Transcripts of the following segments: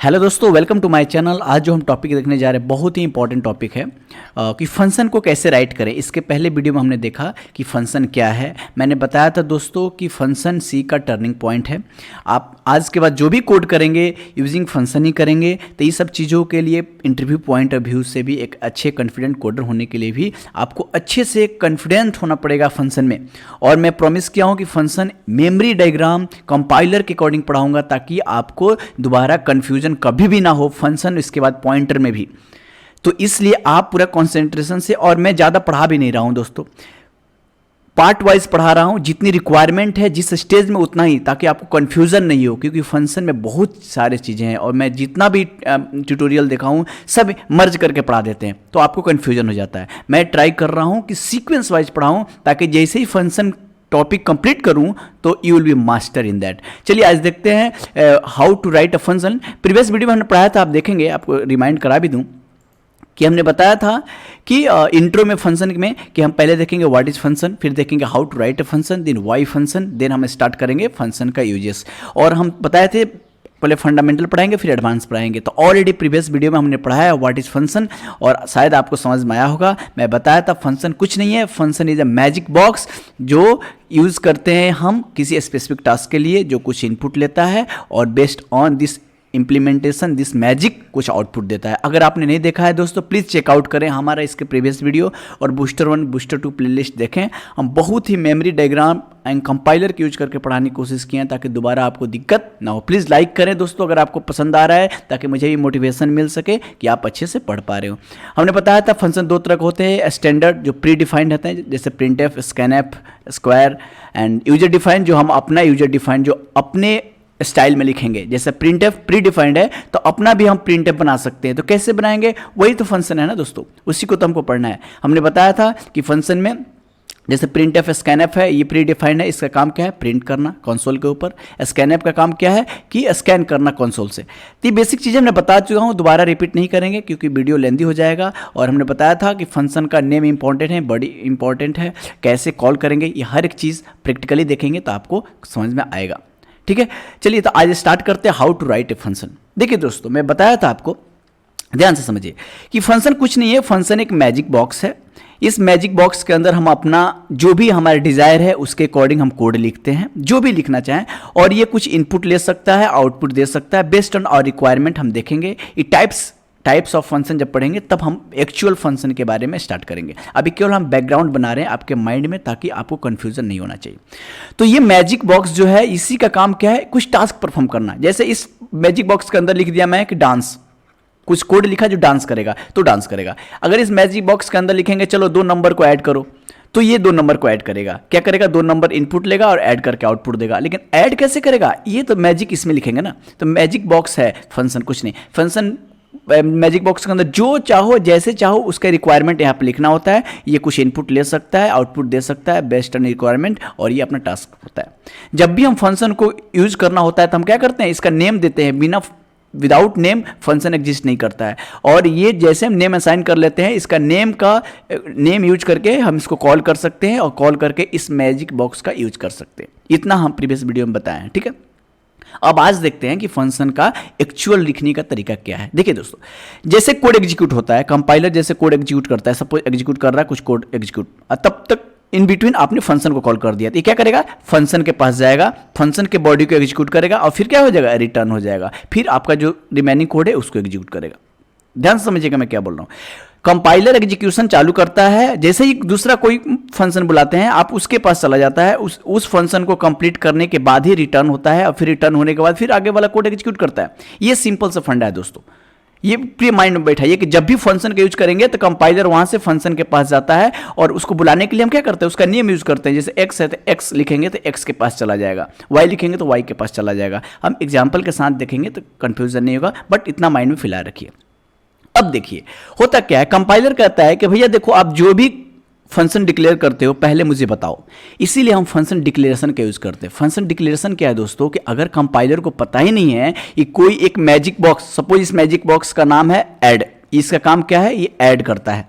Hello दोस्तों, welcome to my channel. आज जो हम टॉपिक देखने जा रहे हैं बहुत ही इंपॉर्टेंट टॉपिक है कि फंक्शन को कैसे राइट करें। इसके पहले वीडियो में हमने देखा कि फंक्शन क्या है। मैंने बताया था दोस्तों कि फंक्शन सी का टर्निंग पॉइंट है। आप आज के बाद जो भी कोड करेंगे यूजिंग फंक्शन ही करेंगे, तो ये सब चीज़ों के लिए इंटरव्यू पॉइंट ऑफ व्यू से भी एक अच्छे कॉन्फिडेंट कोडर होने के लिए भी आपको अच्छे से कॉन्फिडेंट होना पड़ेगा फंक्शन में। और मैं प्रॉमिस किया हूँ कि फंक्शन मेमोरी डायग्राम कंपाइलर के अकॉर्डिंग पढ़ाऊंगा ताकि आपको दोबारा कन्फ्यूजन कभी भी ना हो फंक्शन इसके बाद पॉइंटर में भी। तो इसलिए आप पूरा कंसंट्रेशन से, और मैं ज़्यादा पढ़ा भी नहीं रहा हूं दोस्तों, पार्ट वाइज पढ़ा रहा हूं, जितनी रिक्वायरमेंट है जिस स्टेज में उतना ही, ताकि आपको कंफ्यूजन नहीं हो। क्योंकि फंक्शन में बहुत सारे चीज़ें हैं और मैं जितना भी ट्यूटोरियल देखा हूं सब मर्ज करके पढ़ा देते हैं, तो आपको कंफ्यूजन हो जाता है। मैं ट्राई कर रहा हूं कि सीक्वेंस वाइज पढ़ाऊं ताकि जैसे ही फंक्शन टॉपिक कंप्लीट करूं तो you will be master in that. चलिए आज देखते हैं how to write a function. Previous video में हमने पढ़ाया था, आप देखेंगे, आपको रिमाइंड करा भी दूं कि हमने बताया था कि इंट्रो में फंक्शन में कि हम पहले देखेंगे व्हाट इज फंक्शन, फिर देखेंगे how to write a function, then why function, then हम स्टार्ट करेंगे फंक्शन का यूजेस। और हम बताए थे पहले फंडामेंटल पढ़ाएंगे फिर एडवांस पढ़ाएंगे। तो ऑलरेडी प्रीवियस वीडियो में हमने पढ़ाया व्हाट इज फंक्शन और शायद आपको समझ में आया होगा। मैं बताया था फंक्शन कुछ नहीं है, function is a magic box जो यूज़ करते हैं हम किसी स्पेसिफिक टास्क के लिए, जो कुछ इनपुट लेता है और based on this implementation this magic कुछ आउटपुट देता है। अगर आपने नहीं देखा है दोस्तों, प्लीज़ चेकआउट करें हमारा इसके प्रीवियस वीडियो और बूस्टर 1 बूस्टर 2 प्लेलिस्ट देखें। हम बहुत ही मेमोरी डायग्राम एंड कंपाइलर के यूज करके पढ़ाने की कोशिश की है ताकि दोबारा आपको दिक्कत ना हो। प्लीज़ लाइक करें दोस्तों अगर आपको पसंद आ रहा है, ताकि मुझे भी मोटिवेशन मिल सके कि आप अच्छे से पढ़ पा रहे हो। हमने बताया था फंक्शन दो तरह के होते हैं, स्टैंडर्ड जो प्री डिफाइंड रहते हैं जैसे printf, scanf, square, and user defined जो हम अपना यूजर डिफाइंड जो अपने स्टाइल में लिखेंगे। जैसे प्रिंटफ प्री डिफाइंड है तो अपना भी हम प्रिंटफ बना सकते हैं। तो कैसे बनाएंगे, वही तो फंक्शन है ना दोस्तों, उसी को तो हमको पढ़ना है। हमने बताया था कि फंक्शन में जैसे प्रिंटफ स्कैनफ है, ये प्री डिफाइंड है, इसका काम क्या है, प्रिंट करना कंसोल के ऊपर। स्कैनफ का काम क्या है कि स्कैन करना कंसोल से। तो ये बेसिक चीज़ें मैं बता चुका हूँ, दोबारा रिपीट नहीं करेंगे क्योंकि वीडियो लेंदी हो जाएगा। और हमने बताया था कि फंक्शन का नेम इंपॉर्टेंट है, बड़ी इंपॉर्टेंट है, कैसे कॉल करेंगे, ये हर एक चीज़ प्रैक्टिकली देखेंगे तो आपको समझ में आएगा। ठीक है, चलिए तो आज स्टार्ट करते हैं how to write a function. देखिए दोस्तों, मैं बताया था आपको, ध्यान से समझिए कि फंक्शन कुछ नहीं है, फंक्शन एक मैजिक बॉक्स है। इस मैजिक बॉक्स के अंदर हम अपना जो भी हमारा डिज़ायर है उसके अकॉर्डिंग हम कोड लिखते हैं, जो भी लिखना चाहें। और ये कुछ इनपुट ले सकता है, आउटपुट दे सकता है, बेस्ड ऑन आवर रिक्वायरमेंट हम देखेंगे। ये टाइप्स ऑफ फंक्शन जब पढ़ेंगे तब हम एक्चुअल फंक्शन के बारे में स्टार्ट करेंगे। अभी केवल हम बैकग्राउंड बना रहे हैं आपके माइंड में ताकि आपको कंफ्यूजन नहीं होना चाहिए। तो ये मैजिक बॉक्स जो है, इसी का काम क्या है, कुछ टास्क परफॉर्म करना। जैसे इस मैजिक बॉक्स के अंदर लिख दिया मैं कि डांस, कुछ कोड लिखा जो डांस करेगा तो डांस करेगा। अगर इस मैजिक बॉक्स के अंदर लिखेंगे चलो 2 नंबर को ऐड करो, तो ये 2 नंबर को ऐड करेगा। क्या करेगा, 2 नंबर इनपुट लेगा और ऐड करके आउटपुट देगा। लेकिन ऐड कैसे करेगा, ये तो मैजिक इसमें लिखेंगे ना। तो मैजिक बॉक्स है फंक्शन, कुछ नहीं। फंक्शन मैजिक बॉक्स के अंदर जो चाहो जैसे चाहो उसका रिक्वायरमेंट यहाँ पे लिखना होता है। ये कुछ इनपुट ले सकता है, आउटपुट दे सकता है बेस्ड ऑन रिक्वायरमेंट, और ये अपना टास्क होता है। जब भी हम फंक्शन को यूज करना होता है तो हम क्या करते हैं, इसका नेम देते हैं। बिना विदाउट नेम फंक्शन एग्जिस्ट नहीं करता है। और ये जैसे हम नेम असाइन कर लेते हैं, इसका नेम यूज करके हम इसको कॉल कर सकते हैं और कॉल करके इस मैजिक बॉक्स का यूज कर सकते हैं। इतना हम प्रीवियस वीडियो में बताए हैं। ठीक है, अब आज देखते हैं कि फंक्शन का एक्चुअल लिखने का तरीका क्या है। देखिए दोस्तों, जैसे कोड एग्जीक्यूट होता है, कंपाइलर जैसे कोड एग्जीक्यूट करता है, सपोज एग्जीक्यूट कर रहा है कुछ कोड एग्जीक्यूट, तब तक इन बिटवीन आपने फंक्शन को कॉल कर दिया, तो ये क्या करेगा, फंक्शन के पास जाएगा, फंक्शन के बॉडी को एग्जीक्यूट करेगा और फिर क्या हो जाएगा, रिटर्न हो जाएगा। फिर आपका जो रिमेनिंग कोड है उसको एग्जीक्यूट करेगा। ध्यान से समझिएगा मैं क्या बोल रहा हूँ। कंपाइलर एग्जीक्यूशन चालू करता है, जैसे ही दूसरा कोई फंक्शन बुलाते हैं आप उसके पास चला जाता है, उस फंक्शन को कंप्लीट करने के बाद ही रिटर्न होता है, और फिर रिटर्न होने के बाद फिर आगे वाला कोड एग्जीक्यूट करता है। ये सिंपल सा फंडा है दोस्तों, ये प्री माइंड में बैठाइए कि जब भी फंक्शन का यूज करेंगे तो कंपाइलर वहां से फंक्शन के पास जाता है और उसको बुलाने के लिए हम क्या करते हैं, उसका नेम यूज करते हैं। जैसे एक्स है तो एक्स लिखेंगे तो एक्स के पास चला जाएगा, वाई लिखेंगे तो वाई के पास चला जाएगा। हम एग्जाम्पल के साथ देखेंगे तो कंफ्यूजन नहीं होगा, बट इतना माइंड में फिलहाल रखिए। अब देखिए होता क्या है, कंपाइलर कहता है कि भैया देखो आप जो भी फंक्शन डिक्लेयर करते हो पहले मुझे बताओ। इसीलिए हम फंक्शन डिक्लेरेशन का यूज करते हैं। फंक्शन डिक्लेरेशन क्या है दोस्तों, कि अगर कंपाइलर को पता ही नहीं है कि कोई एक मैजिक बॉक्स, सपोज इस मैजिक बॉक्स का नाम है ऐड, इसका काम क्या है, ये ऐड करता है।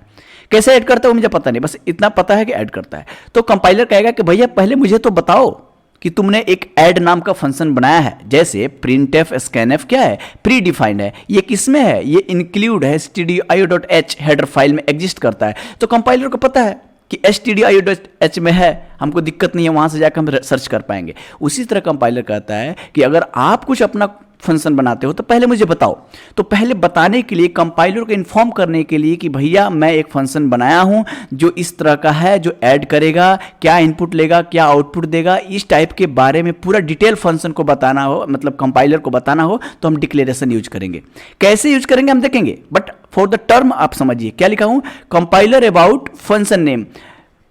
कैसे ऐड करता है वो मुझे पता नहीं, बस इतना पता है कि ऐड करता है। तो कंपाइलर कहेगा कि भैया पहले मुझे तो बताओ कि तुमने एक ऐड नाम का फंक्शन बनाया है, जैसे printf scanf क्या है, प्री डिफाइंड है, ये किसमें है, ये इंक्लूड है stdio.h हेडर फाइल में एग्जिस्ट करता है। तो कंपाइलर को पता है कि stdio.h में है, हमको दिक्कत नहीं है, वहां से जाकर हम सर्च कर पाएंगे। उसी तरह कंपाइलर कहता है कि अगर आप कुछ अपना फंक्शन बनाते हो तो पहले मुझे बताओ। तो पहले बताने के लिए, कंपाइलर को इन्फॉर्म करने के लिए कि भैया मैं एक फंक्शन बनाया हूं जो इस तरह का है, जो ऐड करेगा, क्या इनपुट लेगा, क्या आउटपुट देगा, इस टाइप के बारे में पूरा डिटेल फंक्शन को बताना हो, मतलब कंपाइलर को बताना हो, तो हम डिक्लेरेशन यूज करेंगे। कैसे यूज करेंगे हम देखेंगे, बट फॉर द टर्म आप समझिए क्या लिखा हूं, compiler about function name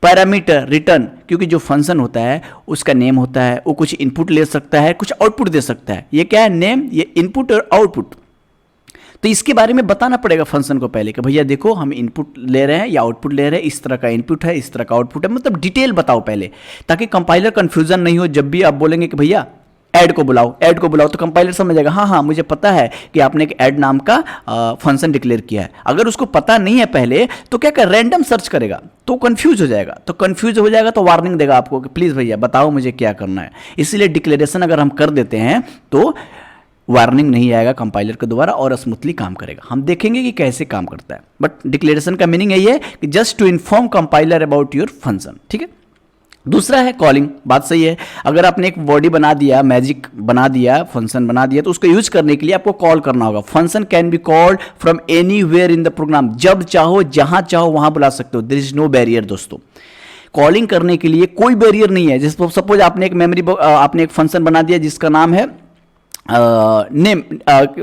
parameter return, क्योंकि जो फंक्शन होता है उसका नेम होता है, वो कुछ इनपुट ले सकता है, कुछ आउटपुट दे सकता है। ये क्या है, नेम, ये इनपुट और आउटपुट। तो इसके बारे में बताना पड़ेगा फंक्शन को पहले कि भैया देखो हम इनपुट ले रहे हैं या आउटपुट ले रहे हैं, इस तरह का इनपुट है, इस तरह का आउटपुट है, मतलब डिटेल बताओ पहले, ताकि कंपाइलर कंफ्यूजन नहीं हो। जब भी आप बोलेंगे कि भैया ऐड को बुलाओ, ऐड को बुलाओ, तो कंपाइलर समझ जाएगा हाँ हाँ मुझे पता है कि आपने एक ऐड नाम का फंक्शन डिक्लेयर किया है। अगर उसको पता नहीं है पहले तो क्या कर रैंडम सर्च करेगा, तो कंफ्यूज हो जाएगा। तो कंफ्यूज हो जाएगा तो वार्निंग देगा आपको कि प्लीज़ भैया बताओ मुझे क्या करना है। इसीलिए डिक्लेरेशन अगर हम कर देते हैं तो वार्निंग नहीं आएगा कंपाइलर के द्वारा और स्मूथली काम करेगा। हम देखेंगे कि कैसे काम करता है, बट डिक्लेरेशन का मीनिंग यही है कि just to inform compiler about your function. ठीक है। दूसरा है कॉलिंग, बात सही है। अगर आपने एक बॉडी बना दिया, मैजिक बना दिया, फंक्शन बना दिया, तो उसको यूज करने के लिए आपको कॉल करना होगा। Function can be called from anywhere in the program, जब चाहो जहां चाहो वहां बुला सकते हो, देयर इज नो बैरियर। दोस्तों कॉलिंग करने के लिए कोई बैरियर नहीं है। जैसे सपोज आपने एक फंक्शन बना दिया जिसका नाम है नेम,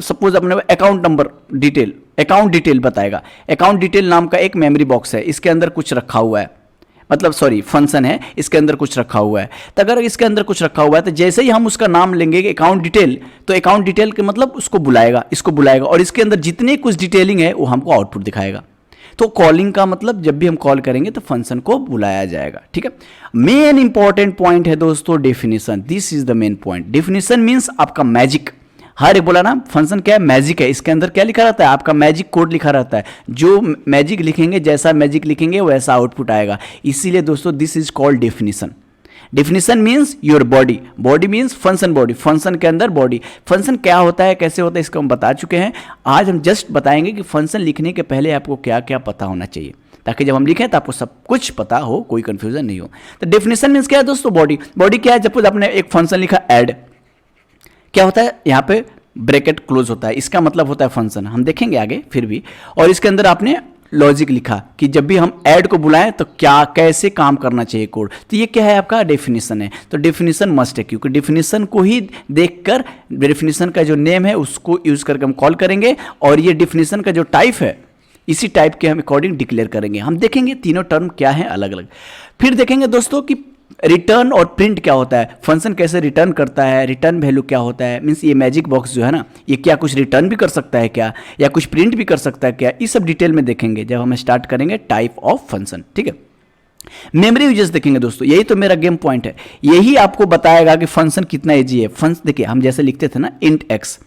सपोज अपने account number detail, account detail बताएगा। अकाउंट डिटेल नाम का एक मेमोरी बॉक्स है, इसके अंदर कुछ रखा हुआ है, मतलब सॉरी फंक्शन है, इसके अंदर कुछ रखा हुआ है। तो अगर इसके अंदर कुछ रखा हुआ है तो जैसे ही हम उसका नाम लेंगे अकाउंट डिटेल, तो अकाउंट डिटेल के मतलब उसको बुलाएगा, इसको बुलाएगा, और इसके अंदर जितने कुछ डिटेलिंग है वो हमको आउटपुट दिखाएगा। तो कॉलिंग का मतलब जब भी हम कॉल करेंगे तो फंक्शन को बुलाया जाएगा। ठीक है। मेन इंपॉर्टेंट पॉइंट है दोस्तों definition, this is the main point. Definition means आपका मैजिक। हर एक बोला ना फंक्शन क्या है, मैजिक है। इसके अंदर क्या लिखा रहता है, आपका मैजिक कोड लिखा रहता है। जो मैजिक लिखेंगे, जैसा मैजिक लिखेंगे वैसा आउटपुट आएगा। इसीलिए दोस्तों this is called definition. Definition means your body, body means function body, function के अंदर बॉडी। फंक्शन क्या होता है, कैसे होता है, इसको हम बता चुके हैं। आज हम जस्ट बताएंगे कि फंक्शन लिखने के पहले आपको क्या क्या पता होना चाहिए, ताकि जब हम लिखें तो आपको सब कुछ पता हो, कोई कंफ्यूजन नहीं हो। तो डेफिनेशन मीन्स क्या है दोस्तों, बॉडी। बॉडी क्या है, सपोज आपने एक फंक्शन लिखा ऐड, क्या होता है यहाँ पे ब्रैकेट क्लोज होता है, इसका मतलब होता है फंक्शन, हम देखेंगे आगे फिर भी। और इसके अंदर आपने लॉजिक लिखा कि जब भी हम ऐड को बुलाएं तो क्या कैसे काम करना चाहिए कोड। तो ये क्या है, आपका डेफिनेशन है। तो डेफिनेशन मस्ट है, क्योंकि डेफिनेशन को ही देखकर, डेफिनेशन का जो नेम है उसको यूज करके हम कॉल करेंगे, और ये डेफिनेशन का जो टाइप है इसी टाइप के हम अकॉर्डिंग डिक्लेयर करेंगे। हम देखेंगे तीनों टर्म क्या है अलग अलग। फिर देखेंगे दोस्तों कि रिटर्न और प्रिंट क्या होता है, फंक्शन कैसे रिटर्न करता है, रिटर्न वैल्यू क्या होता है, मीन्स ये मैजिक बॉक्स जो है ना, ये क्या कुछ रिटर्न भी कर सकता है क्या, या कुछ प्रिंट भी कर सकता है क्या, ये सब डिटेल में देखेंगे जब हम स्टार्ट करेंगे टाइप ऑफ फंक्शन। ठीक है। मेमोरी यूजेस देखेंगे दोस्तों, यही तो मेरा गेम पॉइंट है, यही आपको बताएगा कि फंक्शन कितना ईजी है। फंक्शन देखिए, हम जैसे लिखते थे ना इंट एक्स,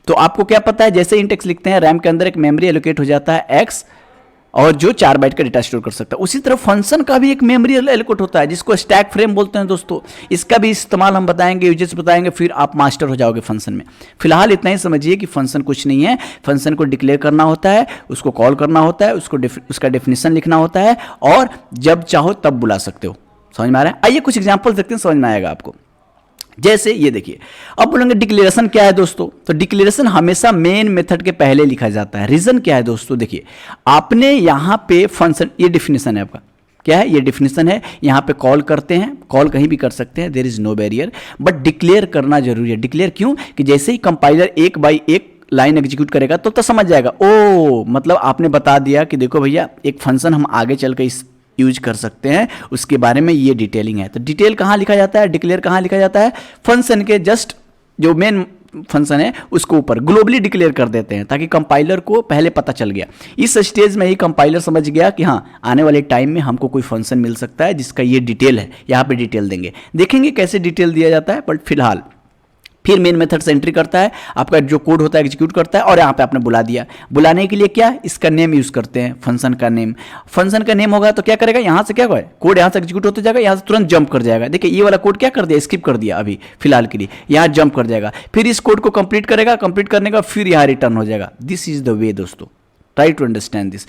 तो आपको क्या पता है, जैसे इंट एक्स लिखते हैं रैम के अंदर एक मेमोरी एलोकेट हो जाता है एक्स, और जो 4 बाइट का डेटा स्टोर कर सकता है। उसी तरह फंक्शन का भी एक मेमोरी एलोकेट होता है जिसको स्टैक फ्रेम बोलते हैं दोस्तों। इसका भी इस्तेमाल हम बताएंगे, यूजेस बताएंगे, फिर आप मास्टर हो जाओगे फंक्शन में। फिलहाल इतना ही समझिए कि फंक्शन कुछ नहीं है, फंक्शन को डिक्लेयर करना होता है, उसको कॉल करना होता है, उसका डेफिनेशन लिखना होता है, और जब चाहो तब बुला सकते हो। समझ में आ रहा है? आइए कुछ एग्जाम्पल देखते हैं, समझ में आएगा आपको। जैसे ये देखिए, अब बोलेंगे डिक्लेरेशन क्या है दोस्तों, तो डिक्लेरेशन हमेशा मेन मेथड के पहले लिखा जाता है। रीजन क्या है दोस्तों, देखिए आपने यहां पे फंक्शन, ये डिफिनेशन है आपका, क्या है, ये डिफिनेशन है। यहां पे कॉल करते हैं, कॉल कहीं भी कर सकते हैं, there is no barrier, but declare करना जरूरी है। डिक्लेयर क्यों, कि जैसे ही कंपाइलर एक बाई एक लाइन एग्जीक्यूट करेगा तो समझ जाएगा, ओ मतलब आपने बता दिया कि देखो भैया एक फंक्शन हम आगे चल के इस यूज कर सकते हैं, उसके बारे में ये डिटेलिंग है। तो डिटेल कहाँ लिखा जाता है, डिक्लेयर कहाँ लिखा जाता है, फंक्शन के जस्ट जो मेन फंक्शन है उसको ऊपर ग्लोबली डिक्लेयर कर देते हैं, ताकि कंपाइलर को पहले पता चल गया। इस स्टेज में ही कंपाइलर समझ गया कि हाँ आने वाले टाइम में हमको कोई फंक्शन मिल सकता है जिसका ये डिटेल है, यहाँ पे डिटेल देंगे। देखेंगे कैसे डिटेल दिया जाता है, बट फिलहाल फिर मेन मेथड से एंट्री करता है, आपका जो कोड होता है एग्जीक्यूट करता है और यहाँ पे आपने बुला दिया। बुलाने के लिए क्या, इसका नेम यूज करते हैं, फंक्शन का नेम। फंक्शन का नेम होगा तो क्या करेगा, यहाँ से क्या होगा, कोड यहाँ से एग्जीक्यूट होते जाएगा, यहाँ से तुरंत जंप कर जाएगा। देखिए ये वाला कोड क्या कर दिया, स्किप कर दिया अभी फिलहाल के लिए, यहाँ जंप कर जाएगा। फिर इस कोड को कंप्लीट करेगा, कंप्लीट करने का फिर यहाँ रिटर्न हो जाएगा। दिस इज द वे दोस्तों, ट्राई टू अंडरस्टैंड दिस।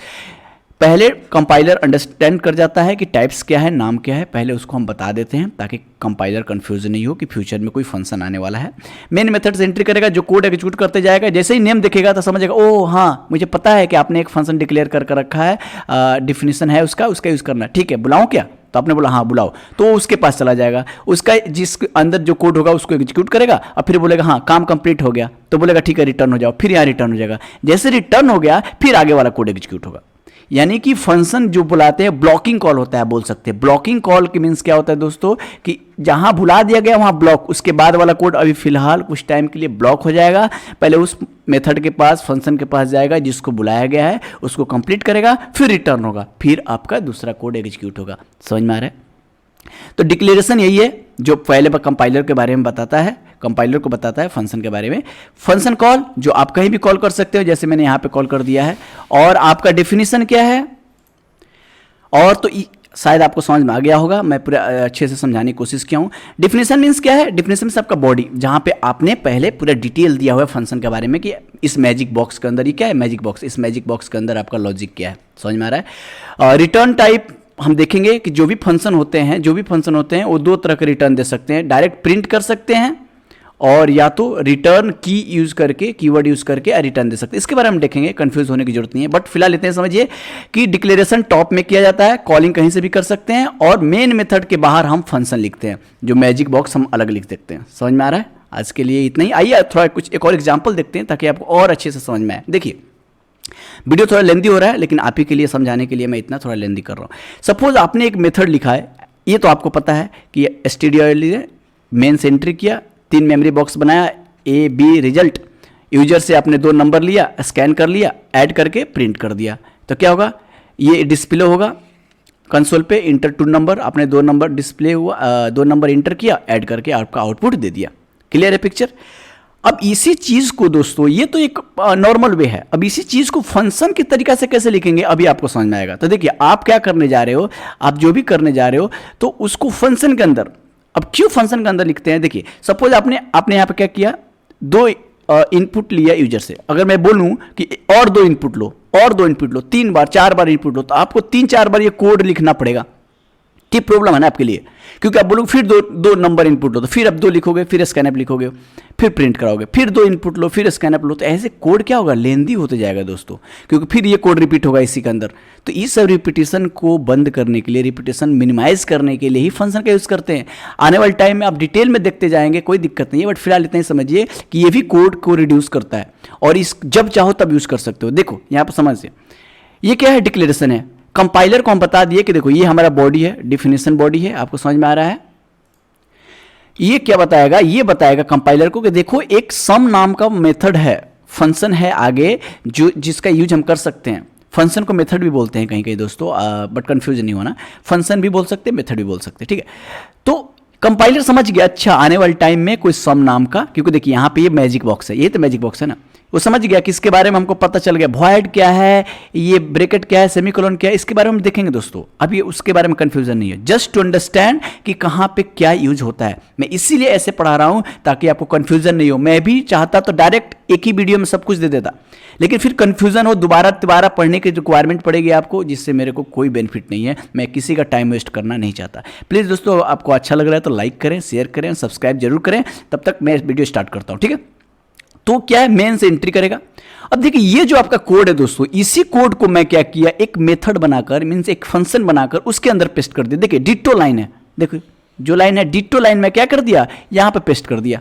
पहले कंपाइलर अंडरस्टैंड कर जाता है कि टाइप्स क्या है, नाम क्या है, पहले उसको हम बता देते हैं ताकि कंपाइलर कंफ्यूजन नहीं हो कि फ्यूचर में कोई फंक्शन आने वाला है। मेन मेथड से एंट्री करेगा, जो कोड एग्जीक्यूट करते जाएगा, जैसे ही नेम दिखेगा तो समझेगा ओ हाँ मुझे पता है कि आपने एक फंक्शन डिक्लेयर कर रखा है, डिफिनेशन है उसका यूज़ करना है, ठीक है बुलाऊँ क्या, तो आपने बोला हाँ बुलाओ, तो उसके पास चला जाएगा, उसका जिसके अंदर जो कोड होगा उसको एग्जीक्यूट करेगा और फिर बोलेगा हाँ काम कंप्लीट हो गया, तो बोलेगा ठीक है रिटर्न हो जाओ, फिर यहाँ रिटर्न हो जाएगा। जैसे रिटर्न हो गया फिर आगे वाला कोड एग्जीक्यूट होगा। यानी कि फंक्शन जो बुलाते हैं ब्लॉकिंग कॉल होता है, बोल सकते हैं। ब्लॉकिंग कॉल के मीन्स क्या होता है दोस्तों कि जहां भुला दिया गया वहां ब्लॉक, उसके बाद वाला कोड अभी फिलहाल कुछ टाइम के लिए ब्लॉक हो जाएगा। पहले उस मेथड के पास, फंक्शन के पास जाएगा जिसको बुलाया गया है, उसको कंप्लीट करेगा, फिर रिटर्न होगा, फिर आपका दूसरा कोड एग्जीक्यूट होगा। समझ में आ रहा है? तो डिक्लेरेशन यही है जो पहले कंपाइलर के बारे में बताता है, कंपाइलर को बताता है फंक्शन के बारे में। फंक्शन कॉल जो आप कहीं भी कॉल कर सकते हो, जैसे मैंने यहाँ पे कॉल कर दिया है। और आपका डेफिनेशन क्या है, और तो शायद आपको समझ में आ गया होगा, मैं पूरा अच्छे से समझाने की कोशिश किया हूँ। डिफिनेशन मीन्स क्या है, डिफिनेशन मीन्स आपका बॉडी, जहाँ पे आपने पहले पूरा डिटेल दिया हुआ है फंक्शन के बारे में कि इस मैजिक बॉक्स के अंदर ये क्या है, मैजिक बॉक्स, इस मैजिक बॉक्स के अंदर आपका लॉजिक क्या है। समझ में आ रहा है? रिटर्न टाइप हम देखेंगे कि जो भी फंक्शन होते हैं वो दो तरह के रिटर्न दे सकते हैं। डायरेक्ट प्रिंट कर सकते हैं और या तो रिटर्न की यूज करके, कीवर्ड यूज करके रिटर्न दे सकते हैं। इसके बारे में हम देखेंगे, कंफ्यूज होने की जरूरत नहीं है। बट फिलहाल इतने समझिए कि डिक्लेरेशन टॉप में किया जाता है, कॉलिंग कहीं से भी कर सकते हैं, और मेन मेथड के बाहर हम फंक्शन लिखते हैं, जो मैजिक बॉक्स हम अलग लिख सकते हैं। समझ में आ रहा है? आज के लिए इतना ही। आइए थोड़ा कुछ एक और एग्जाम्पल देखते हैं ताकि आपको और अच्छे से समझ में आए। देखिए वीडियो थोड़ा लेंदी हो रहा है, लेकिन आप ही के लिए समझाने के लिए मैं इतना थोड़ा लेंदी कर रहा हूँ। सपोज आपने एक मेथड लिखा है, ये तो आपको पता है कि stdio मेन से एंट्री किया, 3 मेमोरी बॉक्स बनाया, ए बी रिजल्ट, यूजर से आपने 2 नंबर लिया, स्कैन कर लिया, ऐड करके प्रिंट कर दिया। तो क्या होगा, ये डिस्प्ले होगा कंसोल पे, इंटर 2 नंबर, आपने 2 नंबर डिस्प्ले हुआ, 2 नंबर इंटर किया, ऐड करके आपका आउटपुट दे दिया। क्लियर है पिक्चर? अब इसी चीज को दोस्तों, ये तो एक नॉर्मल वे है, अब इसी चीज को फंक्शन के तरीका से कैसे लिखेंगे अभी आपको समझ में आएगा। तो देखिए आप क्या करने जा रहे हो, आप जो भी करने जा रहे हो तो उसको फंक्शन के अंदर, अब क्यों फंक्शन के अंदर लिखते हैं, देखिए सपोज आपने यहाँ पे क्या किया, 2 इनपुट लिया यूजर से। अगर मैं बोलूं कि और 2 इनपुट लो, और 2 इनपुट लो, 3 बार 4 बार इनपुट लो, तो आपको 3-4 बार ये कोड लिखना पड़ेगा। ये प्रॉब्लम है ना आपके लिए, क्योंकि आप बोलोगे फिर दो नंबर इनपुट लो, तो फिर अब 2 लिखोगे, फिर स्कैनअप लिखोगे, फिर प्रिंट कराओगे, फिर 2 इनपुट लो, फिर स्कैनअप लो, तो ऐसे कोड क्या होगा, लेंदी होते जाएगा दोस्तों, क्योंकि फिर ये कोड रिपीट होगा इसी के अंदर। तो इस सब रिपीटेशन को बंद करने के लिए, रिपीटेशन मिनिमाइज करने के लिए ही फंक्शन का यूज़ करते हैं। आने वाले टाइम में आप डिटेल में देखते जाएंगे, कोई दिक्कत नहीं है, बट फिलहाल इतना ही समझिए कि ये भी कोड को रिड्यूस करता है, और इस जब चाहो तब यूज़ कर सकते हो। देखो यहाँ पर समझ से, ये क्या है, डिक्लेरेशन है। कंपाइलर को हम बता दिए कि देखो ये हमारा बॉडी है, डिफिनेशन बॉडी है, आपको समझ में आ रहा है। ये क्या बताएगा, ये बताएगा कंपाइलर को कि देखो एक सम नाम का मेथड है, फंक्शन है आगे, जो जिसका यूज हम कर सकते हैं। फंक्शन को मेथड भी बोलते हैं कहीं कहीं दोस्तों, बट कंफ्यूज नहीं होना, फंक्शन भी बोल सकते हैं, मेथड भी बोल सकते हैं, ठीक है। तो कंपाइलर समझ गया, अच्छा आने वाले टाइम में कोई सम नाम का, क्योंकि देखिए यहाँ पे ये मैजिक बॉक्स है, ये तो मैजिक बॉक्स है ना, वो समझ गया कि इसके बारे में हमको पता चल गया, वॉइड क्या है, ये ब्रैकेट क्या है, सेमीकोलन क्या है, इसके बारे में हम देखेंगे दोस्तों। अब ये उसके बारे में कंफ्यूजन नहीं है, जस्ट टू अंडरस्टैंड कि कहाँ पे क्या यूज होता है। मैं इसीलिए ऐसे पढ़ा रहा हूँ ताकि आपको कंफ्यूजन नहीं हो। मैं भी चाहता तो डायरेक्ट एक ही वीडियो में सब कुछ दे देता, लेकिन फिर कंफ्यूजन हो, दोबारा पढ़ने की रिक्वायरमेंट पड़ेगी आपको, जिससे मेरे को कोई बेनिफिट नहीं है। मैं किसी का टाइम वेस्ट करना नहीं चाहता। प्लीज़ दोस्तों आपको अच्छा लग रहा है तो लाइक करें, शेयर करें, सब्सक्राइब जरूर करें। तब तक मैं वीडियो स्टार्ट करता हूँ, ठीक है। तो क्या है, मेन से एंट्री करेगा। अब देखिए ये जो आपका कोड है दोस्तों, इसी कोड को मैं क्या किया, एक मेथड बनाकर, मीन्स एक फंक्शन बनाकर उसके अंदर पेस्ट कर दिया। देखिए डिट्टो लाइन है, देखो जो लाइन है डिट्टो लाइन में क्या कर दिया, यहां पे पेस्ट कर दिया।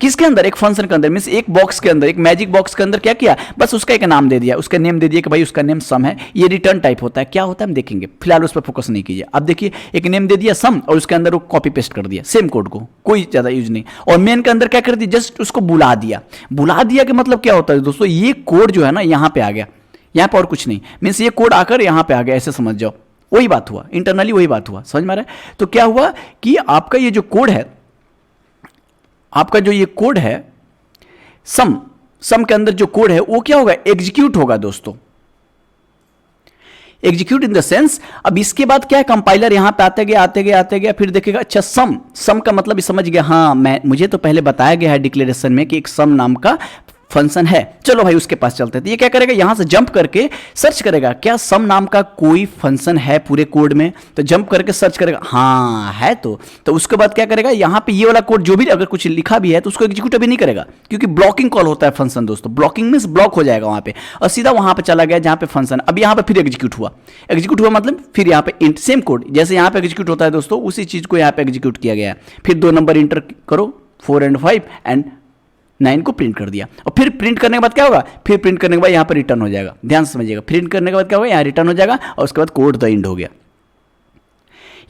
किसके अंदर, एक फंक्शन के अंदर, मीन्स एक बॉक्स के अंदर, एक मैजिक बॉक्स के अंदर क्या किया, बस उसका एक नाम दे दिया, उसका नेम दे दिया कि भाई उसका नेम सम है। ये रिटर्न टाइप होता है, क्या होता है हम देखेंगे, फिलहाल उस पर फोकस नहीं कीजिए। अब देखिए एक नेम दे दिया सम, और उसके अंदर वो कॉपी पेस्ट कर दिया सेम कोड को, कोई ज्यादा यूज नहीं। और मेन के अंदर क्या कर दिया, जस्ट उसको बुला दिया। बुला दिया के मतलब क्या होता है दोस्तों, ये कोड जो है ना यहाँ पे आ गया, यहाँ पे और कुछ नहीं, मीन्स ये कोड आकर यहाँ पे आ गया, ऐसे समझ जाओ। वही बात हुआ, इंटरनली वही बात हुआ, समझ में आ रहा है। तो क्या हुआ कि आपका ये जो कोड है, आपका जो ये कोड है सम के अंदर जो कोड है वो क्या होगा, एग्जीक्यूट होगा दोस्तों। एग्जीक्यूट इन द सेंस, अब इसके बाद क्या है, कंपाइलर यहां पे आते गया फिर देखेगा अच्छा सम का मतलब समझ गया, हाँ मुझे तो पहले बताया गया है डिक्लेरेशन में कि एक सम नाम का फंक्शन है, चलो भाई उसके पास चलते हैं। तो ये क्या करेगा, यहां से जंप करके सर्च करेगा क्या सम नाम का कोई फंक्शन है पूरे कोड में, तो जंप करके सर्च करेगा, हाँ है तो उसके बाद क्या करेगा, यहां पे ये वाला कोड जो भी अगर कुछ लिखा भी है तो उसको एग्जीक्यूट अभी नहीं करेगा, क्योंकि ब्लॉकिंग कॉल होता है फंक्शन दोस्तों। ब्लॉकिंग मींस ब्लॉक हो जाएगा वहां पे और सीधा वहां पे चला गया जहां पे फंक्शन। अब यहां पे फिर एग्जीक्यूट हुआ मतलब फिर यहां पे इंट, सेम कोड जैसे यहां पे एग्जीक्यूट होता है दोस्तों, उसी चीज को यहां पे एग्जीक्यूट किया गया है। फिर 2 नंबर इंटर करो, 4 and 5 एंड 9 को प्रिंट कर दिया। और फिर प्रिंट करने के बाद क्या होगा, फिर प्रिंट करने के बाद यहाँ पर रिटर्न हो जाएगा। ध्यान से समझिएगा, प्रिंट करने के बाद क्या होगा, यहाँ रिटर्न हो जाएगा और उसके बाद कोड द एंड हो गया।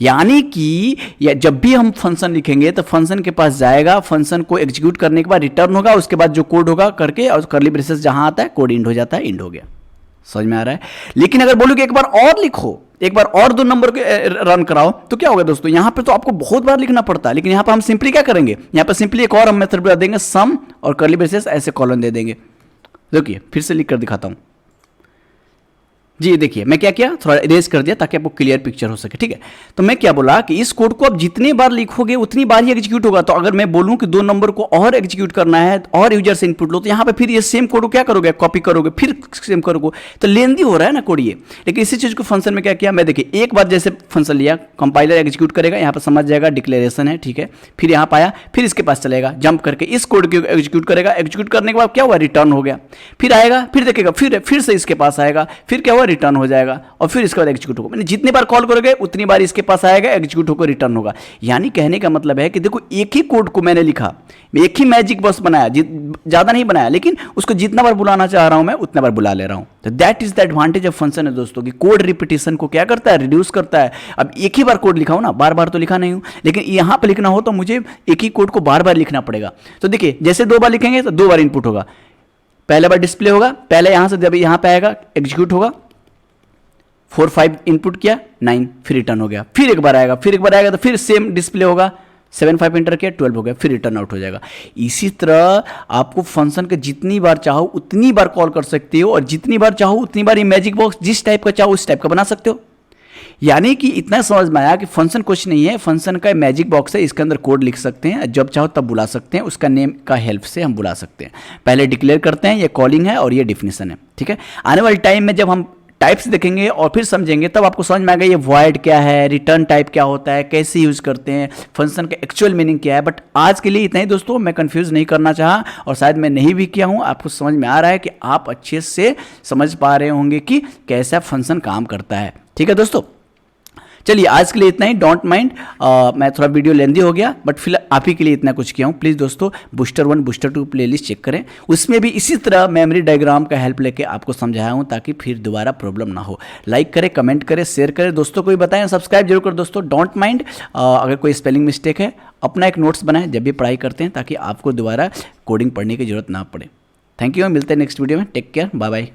यानी कि जब भी हम फंक्शन लिखेंगे तो फंक्शन के पास जाएगा, फंक्शन को एग्जीक्यूट करने के बाद रिटर्न होगा, उसके बाद जो कोड होगा करके और कर्ली ब्रेसेस जहां आता है कोड इंड हो जाता है, इंड हो गया। समझ में आ रहा है। लेकिन अगर बोलो कि एक बार और लिखो, एक बार और 2 नंबर के रन कराओ, तो क्या होगा दोस्तों, यहां पे तो आपको बहुत बार लिखना पड़ता है, लेकिन यहां पे हम सिंपली क्या करेंगे, यहां पे सिंपली एक और हम मेथड बता देंगे, सम और कर्ली ब्रेसेस ऐसे कॉलन दे देंगे। देखिए फिर से लिख कर दिखाता हूं जी। देखिए मैं क्या किया, थोड़ा इरेज कर दिया ताकि आपको क्लियर पिक्चर हो सके, ठीक है। तो मैं क्या बोला कि इस कोड को आप जितनी बार लिखोगे उतनी बार ही एग्जीक्यूट होगा। तो अगर मैं बोलूं कि 2 नंबर को और एग्जीक्यूट करना है और यूजर से इनपुट लो, तो यहां पे फिर ये सेम कोड को क्या करोगे, कॉपी करोगे, फिर सेम करोगे, तो लेंदी हो रहा है ना कोड ये। लेकिन इसी चीज को फंक्शन में क्या किया, मैं देखिए एक बार जैसे फंक्शन लिया, कंपाइलर एग्जीक्यूट करेगा, यहाँ पर समझ जाएगा डिक्लेरेशन है, ठीक है। फिर यहाँ पाया, फिर इसके पास चलेगा, जंप करके इस कोड को एग्जीक्यूट करेगा, एग्जीक्यूट करने के बाद क्या हुआ, रिटर्न हो गया। फिर आएगा, फिर देखेगा, फिर से इसके पास आएगा, फिर क्या हुआ, रिटर्न हो जाएगा और फिर इसके बाद एग्जीक्यूट होगा। मैंने जितनी बार कॉल करोगे उतनी बार इसके पास आएगा, एग्जीक्यूट होकर रिटर्न होगा। यानी कहने का मतलब है कि देखो एक ही कोड को मैंने लिखा, एक ही मैजिक बॉक्स बनाया, ज्यादा नहीं बनाया, लेकिन उसको जितना बार बुलाना चाह रहा हूं मैं उतना बार बुला ले रहा हूं। तो that is the advantage of function है दोस्तों, कि कोड रिपीटिशन को क्या करता है, रिड्यूस करता है। अब एक ही बार कोड लिखा हो ना, बार बार तो लिखा नहीं हूं, लेकिन यहां पर लिखना हो तो मुझे एक ही कोड को बार बार लिखना पड़ेगा। तो देखिए जैसे 2 बार लिखेंगे तो 2 बार इनपुट होगा, पहले बार डिस्प्ले होगा, पहले यहां से जब यहां पे आएगा एग्जीक्यूट होगा, 4 5 इनपुट किया, 9 फिर रिटर्न हो गया, फिर एक बार आएगा तो फिर सेम डिस्प्ले होगा, 7 5 इंटर किया, 12 हो गया, फिर रिटर्न आउट हो जाएगा। इसी तरह आपको फंक्शन के जितनी बार चाहो उतनी बार कॉल कर सकते हो और जितनी बार चाहो उतनी बार ये मैजिक बॉक्स जिस टाइप का चाहो उस टाइप का बना सकते हो। यानी कि इतना समझ में आया कि फंक्शन कुछ नहीं है, फंक्शन का मैजिक बॉक्स है, इसके अंदर कोड लिख सकते हैं, जब चाहो तब बुला सकते हैं, उसका नेम का हेल्प से हम बुला सकते हैं। पहले डिक्लेयर करते हैं, ये कॉलिंग है और ये डिफिनेशन है, ठीक है। आने वाले टाइम में जब हम टाइप्स देखेंगे और फिर समझेंगे तब आपको समझ में आएगा ये वॉइड क्या है, रिटर्न टाइप क्या होता है, कैसे यूज करते हैं, फंक्शन का एक्चुअल मीनिंग क्या है। बट आज के लिए इतना ही दोस्तों, मैं कंफ्यूज नहीं करना चाहा और शायद मैं नहीं भी किया हूं। आपको समझ में आ रहा है कि आप अच्छे से समझ पा रहे होंगे कि कैसा फंक्शन काम करता है, ठीक है दोस्तों। चलिए आज के लिए इतना ही, डोंट माइंड, मैं थोड़ा वीडियो लेंदी हो गया बट फिलहाल आप ही के लिए इतना कुछ किया हूँ। प्लीज़ दोस्तों बूस्टर 1 बूस्टर 2 प्लेलिस्ट चेक करें, उसमें भी इसी तरह मेमोरी डायग्राम का हेल्प लेके आपको समझाया हूँ ताकि फिर दोबारा प्रॉब्लम ना हो। लाइक करें, कमेंट करें, शेयर करें, दोस्तों को भी बताएं, सब्सक्राइब जरूर करें दोस्तों। डोंट माइंड अगर कोई स्पेलिंग मिस्टेक है अपना एक नोट्स बनाएं जब भी पढ़ाई करते हैं ताकि आपको दोबारा कोडिंग पढ़ने की जरूरत ना पड़े। थैंक यू, मिलते हैं नेक्स्ट वीडियो में, टेक केयर, बाय बाय।